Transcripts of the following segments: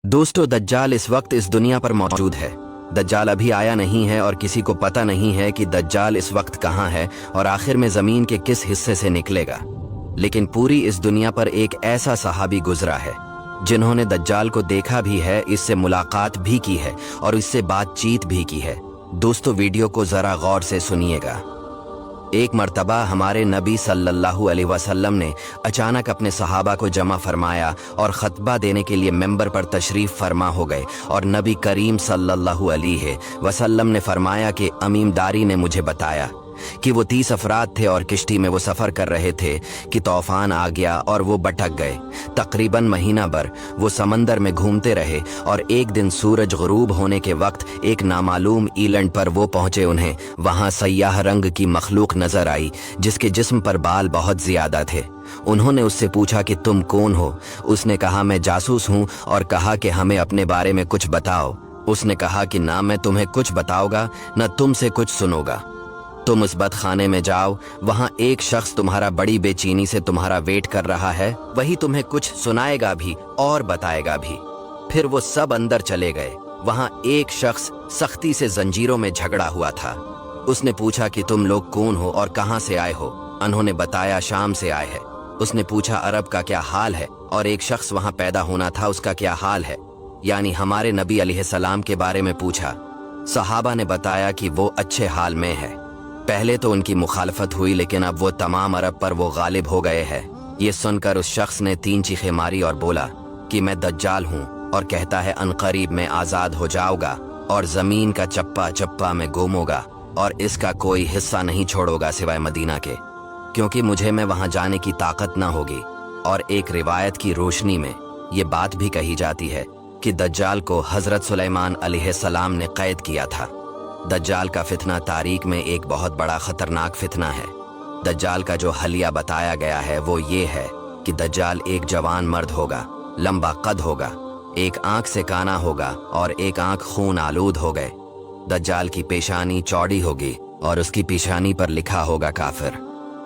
दोस्तों, दज्जाल इस वक्त इस दुनिया पर मौजूद है। दज्जाल अभी आया नहीं है और किसी को पता नहीं है कि दज्जाल इस वक्त कहाँ है और आखिर में ज़मीन के किस हिस्से से निकलेगा। लेकिन पूरी इस दुनिया पर एक ऐसा सहाबी गुजरा है जिन्होंने दज्जाल को देखा भी है, इससे मुलाकात भी की है और इससे बातचीत भी की है। दोस्तों, वीडियो को ज़रा गौर से सुनिएगा। एक मर्तबा हमारे नबी सल्लल्लाहु अलैहि वसल्लम ने अचानक अपने सहाबा को जमा फरमाया और ख़ुतबा देने के लिए मेंबर पर तशरीफ़ फरमा हो गए और नबी करीम सल्लल्लाहु अलैहि वसल्लम ने फरमाया कि अमीमदारी ने मुझे बताया कि वो 30 अफराद थे और किश्ती में वो सफ़र कर रहे थे कि तूफ़ान आ गया और वो भटक गए। तकरीबन महीना भर वो समंदर में घूमते रहे और एक दिन सूरज गुरूब होने के वक्त एक नामालूम ईलैंड पर वो पहुँचे। उन्हें वहाँ सयाह रंग की मखलूक नज़र आई जिसके जिस्म पर बाल बहुत ज़्यादा थे। उन्होंने उससे पूछा कि तुम कौन हो? उसने कहा, मैं जासूस हूँ, और कहा कि हमें अपने बारे में कुछ बताओ। उसने कहा कि ना मैं तुम्हें कुछ बताऊँगा न तुमसे कुछ सुनूंगा। तुम उस बदखाने में जाओ, वहाँ एक शख्स तुम्हारा बड़ी बेचैनी से तुम्हारा वेट कर रहा है, वही तुम्हें कुछ सुनाएगा भी और बताएगा भी। फिर वो सब अंदर चले गए। वहाँ एक शख्स सख्ती से जंजीरों में झगड़ा हुआ था। उसने पूछा कि तुम लोग कौन हो और कहाँ से आए हो? उन्होंने बताया, शाम से आए हैं। उसने पूछा, अरब का क्या हाल है? और एक शख्स वहाँ पैदा होना था, उसका क्या हाल है? यानी हमारे नबी अलैहिस्सलाम के बारे में पूछा। सहाबा ने बताया कि वो अच्छे हाल में है। पहले तो उनकी मुखालफत हुई, लेकिन अब वो तमाम अरब पर वो गालिब हो गए हैं। ये सुनकर उस शख्स ने 3 चीखें मारी और बोला कि मैं दज्जाल हूँ और कहता है अनकरीब में आज़ाद हो जाऊंगा और ज़मीन का चप्पा चप्पा में गुम होगा और इसका कोई हिस्सा नहीं छोड़ोगा सिवाय मदीना के, क्योंकि मुझे में वहाँ जाने की ताकत ना होगी। और एक रिवायत की रोशनी में ये बात भी कही जाती है कि दज्जाल को हज़रत सुलेमान अलैहिस्सलाम ने कैद किया था। दज्जाल का फितना तारीख में एक बहुत बड़ा खतरनाक फितना है। दज्जाल का जो हलिया बताया गया है वो ये है कि दज्जाल एक जवान मर्द होगा, लंबा कद होगा, एक आंख से काना होगा और एक आंख खून आलूद हो गए। दज्जाल की पेशानी चौड़ी होगी और उसकी पेशानी पर लिखा होगा काफिर,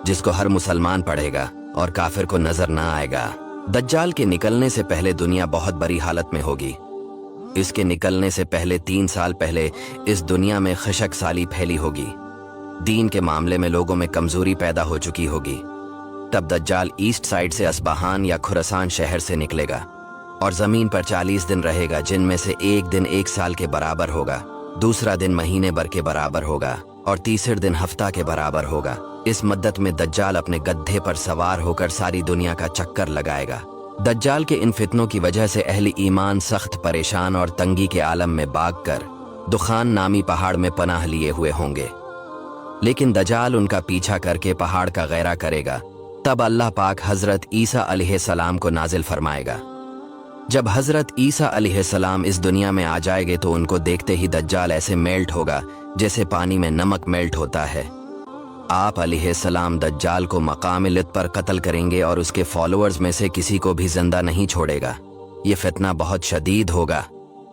जिसको हर मुसलमान पढ़ेगा और काफिर को नजर ना आएगा। दज्जाल के निकलने से पहले दुनिया बहुत बुरी हालत में होगी। इसके निकलने से पहले 3 साल पहले इस दुनिया में खशक साली फैली होगी। दीन के मामले में लोगों में कमजोरी पैदा हो चुकी होगी। तब दज्जाल ईस्ट साइड से अस्बहान या खुरासान शहर से निकलेगा और जमीन पर 40 दिन रहेगा, जिनमें से एक दिन 1 साल के बराबर होगा, दूसरा दिन महीने भर के बराबर होगा और तीसरे दिन हफ्ता के बराबर होगा। इस मद्दत में दज्जाल अपने गड्ढे पर सवार होकर सारी दुनिया का चक्कर लगाएगा। दज्जाल के इन फितनों की वजह से अहले ईमान सख्त परेशान और तंगी के आलम में भागकर दुखान नामी पहाड़ में पनाह लिए हुए होंगे। लेकिन दज्जाल उनका पीछा करके पहाड़ का गैरा करेगा। तब अल्लाह पाक हजरत ईसा अलैहिस्सलाम को नाजिल फरमाएगा। जब हजरत ईसा अलैहिस्सलाम इस दुनिया में आ जाएंगे तो उनको देखते ही दज्जाल ऐसे मेल्ट होगा जैसे पानी में नमक मेल्ट होता है। आप अलैहिस्सलाम दज्जाल को मकाम लित पर कत्ल करेंगे और उसके फॉलोअर्स में से किसी को भी जिंदा नहीं छोड़ेगा। ये फितना बहुत शदीद होगा।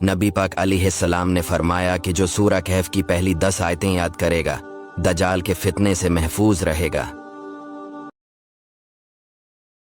नबी पाक अलैहिस्सलाम ने फरमाया कि जो सूरह कहफ की पहली 10 आयतें याद करेगा दज्जाल के फितने से महफूज रहेगा।